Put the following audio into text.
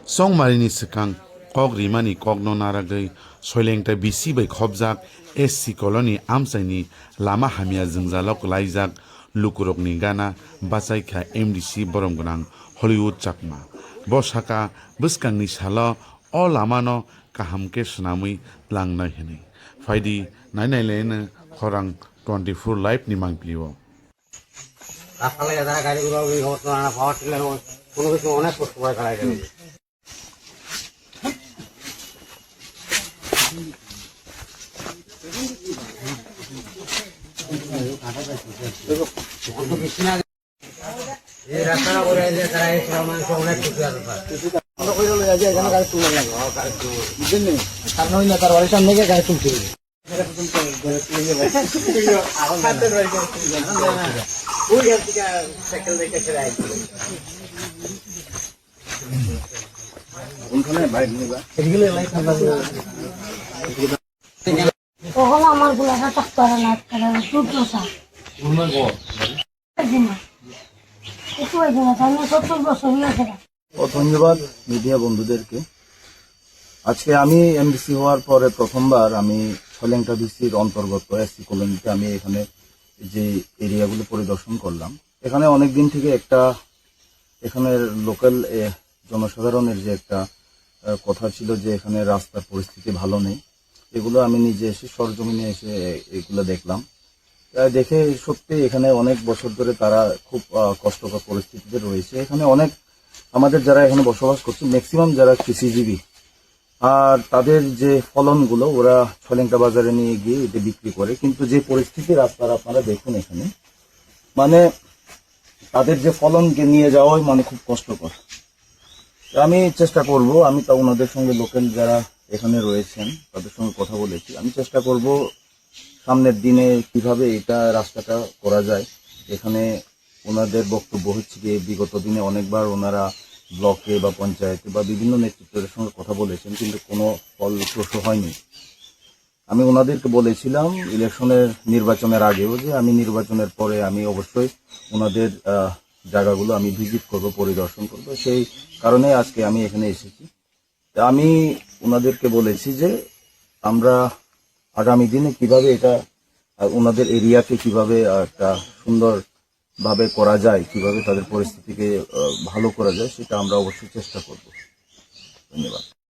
Songmarini Sikang, Kog Rimani Kogno Naragay, Soilengta BC by Khobzak, SC Colony Amsaini, Lama Hamia Zingzalok Laizak, Lukurok Ningana, Basaika MDC Boromgunang, Hollywood Chakma. Boshaka, Buskang Nishala, all Lamano, Kahamke Snami, Lang Nahini. Faidi, Nine Lane, Horang 24 Life Nimang Pivo. রাস্তালে যারা গাড়িগুলো power tiller কোনো কিছু অনেক কষ্ট করে খারাপ গেল এই রাস্তাটা করে তারা এই মানুষ অনেক কিছু আছে তার নয় না তার বাড়ির সামনে গিয়ে গাড়ি তুলতে তখন আমার গুলাটা চাক করে না দুটো চাক একটু না 70 বছর হয়েছে। ধন্যবাদ মিডিয়া বন্ধুদেরকে। আজকে আমি এমডিসি হওয়ার পরে প্রথমবার আমি ছলেংটা ডিসির অন্তর্গত এসসি কলোনিতে আমি এখানে যে এরিয়াগুলো পরিদর্শন করলাম। এখানে অনেক দিন থেকে একটা এখানের লোকাল জনসাধারণের যে একটা কথা ছিল যে এখানে রাস্তার পরিস্থিতি ভালো নেই, এগুলো আমি নিজে এসে সরজমিনে এসে এগুলো দেখলাম। দেখে সত্যি এখানে অনেক বছর ধরে তারা খুব কষ্টকর পরিস্থিতিতে রয়েছে। এখানে অনেক আমাদের যারা এখানে বসবাস করছে ম্যাক্সিমাম যারা কৃষিজীবী, আর তাদের যে ফলনগুলো ওরা ছলেংটা বাজারে নিয়ে গিয়ে এটা বিক্রি করে, কিন্তু যে পরিস্থিতি রাস্তার আপনারা দেখুন এখানে, মানে তাদের যে ফলনকে নিয়ে যাওয়াই মানে খুব কষ্টকর। আমি চেষ্টা করব, আমি তা ওনাদের সঙ্গে লোকাল যারা এখানে রয়েছেন তাদের সঙ্গে কথা বলেছি, আমি চেষ্টা করব সামনের দিনে কিভাবে এটা রাস্তাটা করা যায়। এখানে ওনাদের বক্তব্য হচ্ছে যে বিগত দিনে অনেকবার ওনারা ব্লকে বা পঞ্চায়েতে বা বিভিন্ন নেতৃত্বের সঙ্গে কথা বলেছেন, কিন্তু কোনো ফলপ্রসূ হয়নি। আমি ওনাদেরকে বলেছিলাম নির্বাচনের আগেও যে আমি নির্বাচনের পরে আমি অবশ্যই ওনাদের জায়গাগুলো আমি ভিজিট করব, পরিদর্শন করব। সেই কারণে আজকে আমি এখানে এসেছি। আমি ওনাদেরকে বলেছি যে আমরা আগামী দিনে কিভাবে এটা ওনাদের এরিয়াকে কিভাবে একটা সুন্দরভাবে করা যায়, কিভাবে তাদের পরিস্থিতিকে ভালো করা যায়, সেটা আমরা অবশ্যই চেষ্টা করব। ধন্যবাদ।